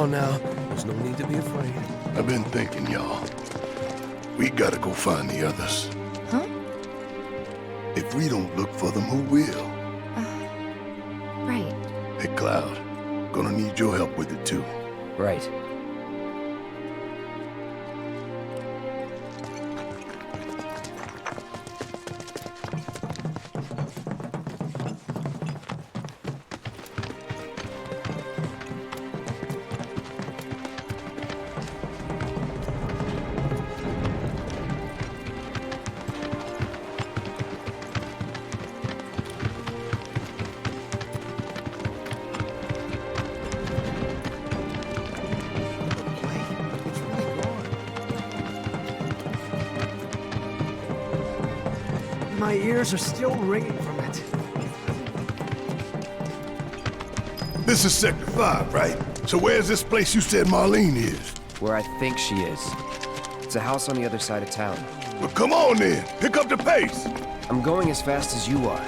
on now. There's no need to be afraid. I've been thinking, y'all. We gotta go find the others. Huh? If we don't look for them, who will? Right. Hey, Cloud. Gonna need your help with it, too. Right. My ears are still ringing from it. This is Sector 5, right? So where's this place you said Marlene is? Where I think she is. It's a house on the other side of town. Well, come on then. Pick up the pace. I'm going as fast as you are.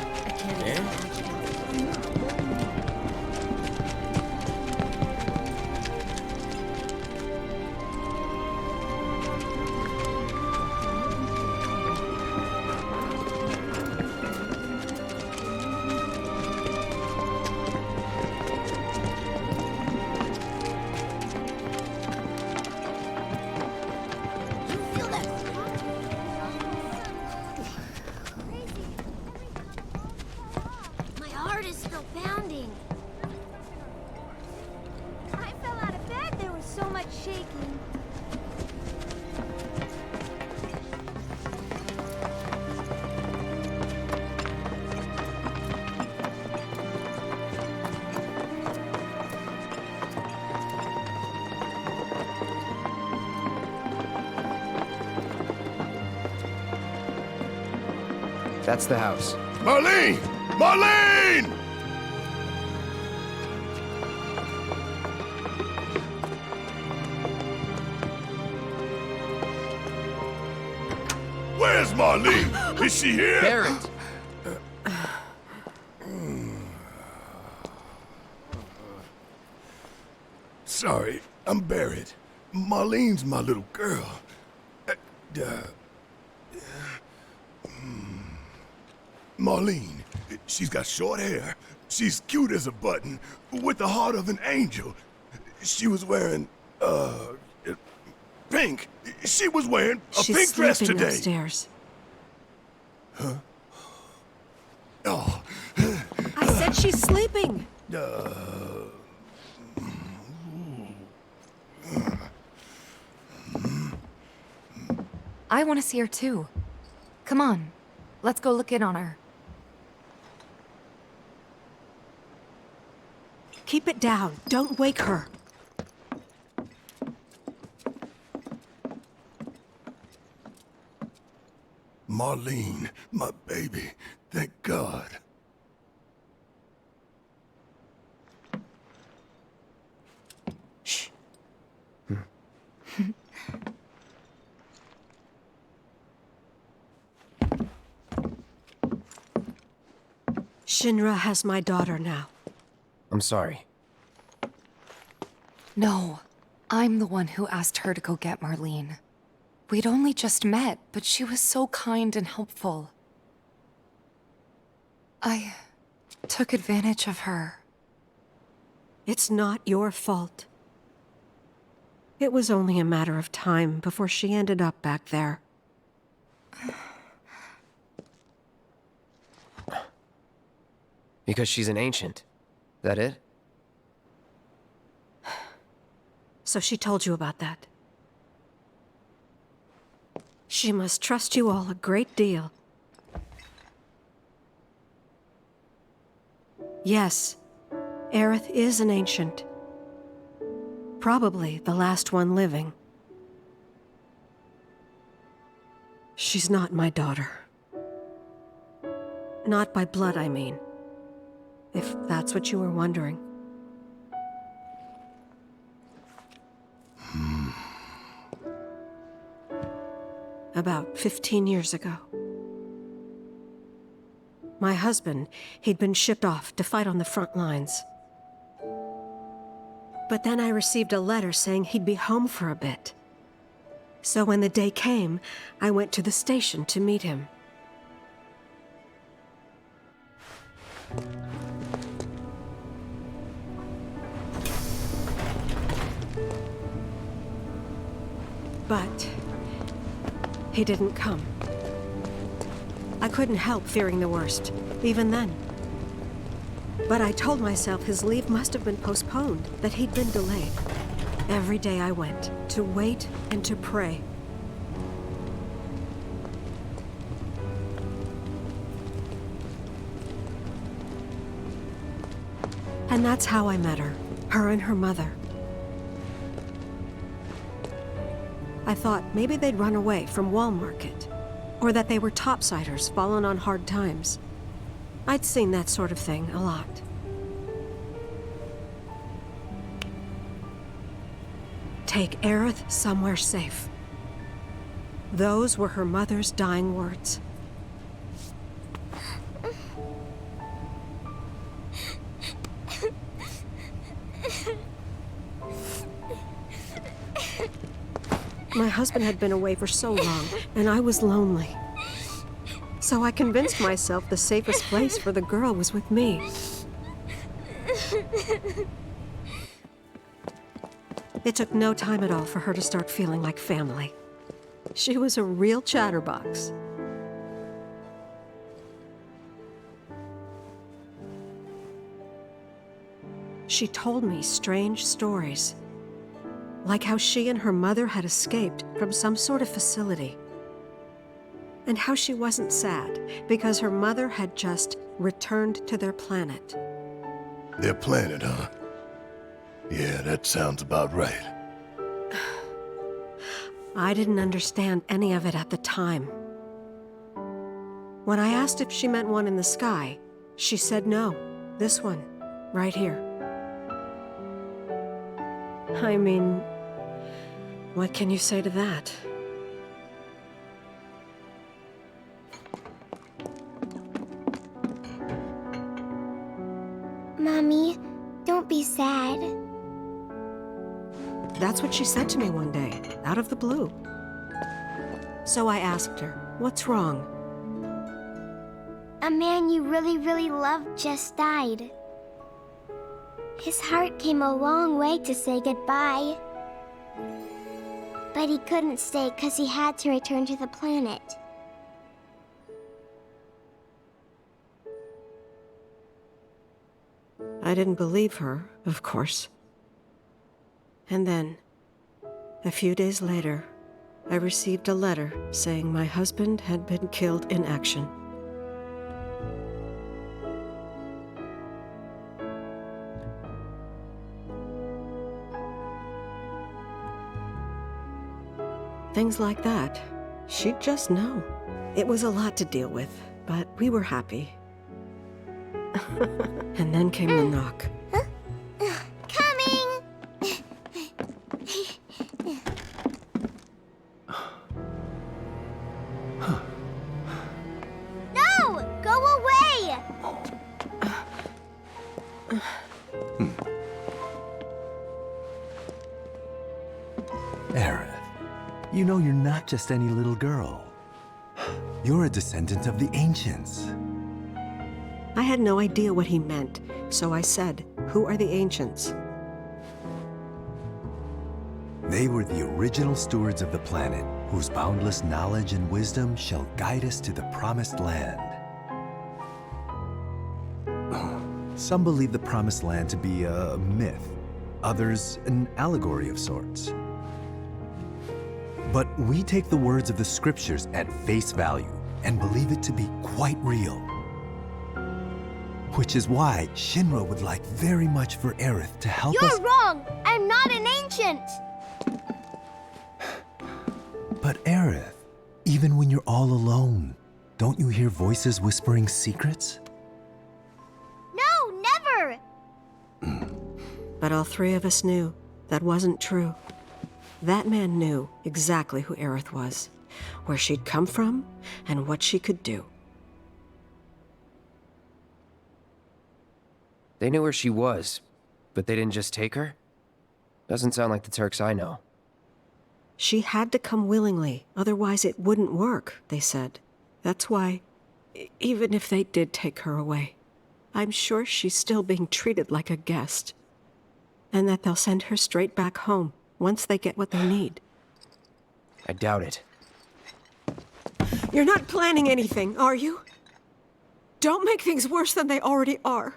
My heart is still pounding. I fell out of bed. There was so much shaking. That's the house. Marlene! Marlene! Where's Marlene? Is she here? Barrett! Sorry, I'm Barrett. Marlene's my little girl. Marlene, she's got short hair. She's cute as a button, with the heart of an angel. She was wearing, pink. She was wearing a She's pink dress sleeping today. upstairs. Oh, I said she's sleeping. I want to see her too. Come on, let's go look in on her. Keep it down. Don't wake her. Marlene, my baby. Thank God. Shh. Shinra has my daughter now. I'm sorry. No, I'm the one who asked her to go get Marlene. We'd only just met, but she was so kind and helpful. I took advantage of her. It's not your fault. It was only a matter of time before she ended up back there. Because she's an ancient. That it? So she told you about that. She must trust you all a great deal. Yes, Aerith is an ancient. Probably the last one living. She's not my daughter. Not by blood, I mean. If that's what you were wondering. About 15 years ago. My husband, he'd been shipped off to fight on the front lines. But then I received a letter saying he'd be home for a bit. So when the day came, I went to the station to meet him. But he didn't come. I couldn't help fearing the worst, even then. But I told myself his leave must have been postponed, that he'd been delayed. Every day I went, to wait and to pray. And that's how I met her and her mother. I thought maybe they'd run away from Wall Market, or that they were topsiders fallen on hard times. I'd seen that sort of thing a lot. Take Aerith somewhere safe. Those were her mother's dying words. My husband had been away for so long, and I was lonely. So I convinced myself the safest place for the girl was with me. It took no time at all for her to start feeling like family. She was a real chatterbox. She told me strange stories, like how she and her mother had escaped from some sort of facility, and how she wasn't sad because her mother had just returned to their planet. Their planet, huh? Yeah, that sounds about right. I didn't understand any of it at the time. When I asked if she meant one in the sky, she said no, this one, right here. I mean, what can you say to that? Mommy, don't be sad. That's what she said to me one day, out of the blue. So I asked her, what's wrong? A man you really, really loved just died. His heart came a long way to say goodbye. But he couldn't stay because he had to return to the planet. I didn't believe her, of course. And then, a few days later, I received a letter saying my husband had been killed in action. Things like that, she'd just know. It was a lot to deal with, but we were happy. And then came the knock. Coming! No! Go away! Aerith, you know you're not just any little girl. You're a descendant of the ancients. I had no idea what he meant, so I said, "Who are the ancients?" They were the original stewards of the planet, whose boundless knowledge and wisdom shall guide us to the promised land. Some believe the promised land to be a myth, others an allegory of sorts. But we take the words of the scriptures at face value and believe it to be quite real. Which is why Shinra would like very much for Aerith to help us— You're wrong! I'm not an ancient! But Aerith, even when you're all alone, don't you hear voices whispering secrets? No, never! But all three of us knew that wasn't true. That man knew exactly who Aerith was, where she'd come from, and what she could do. They knew where she was, but they didn't just take her? Doesn't sound like the Turks I know. She had to come willingly, otherwise it wouldn't work, they said. That's why, even if they did take her away, I'm sure she's still being treated like a guest. And that they'll send her straight back home, once they get what they need. I doubt it. You're not planning anything, are you? Don't make things worse than they already are.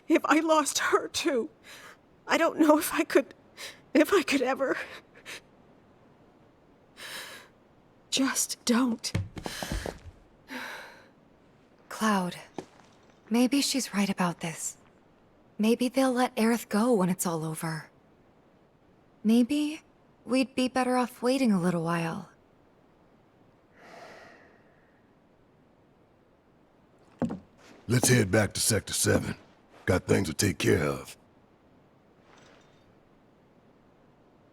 If I lost her too, I don't know if I could ever. Just don't. Cloud, maybe she's right about this. Maybe they'll let Aerith go when it's all over. Maybe we'd be better off waiting a little while. Let's head back to Sector 7. Got things to take care of.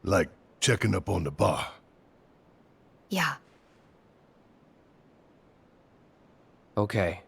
Like checking up on the bar. Yeah. Okay.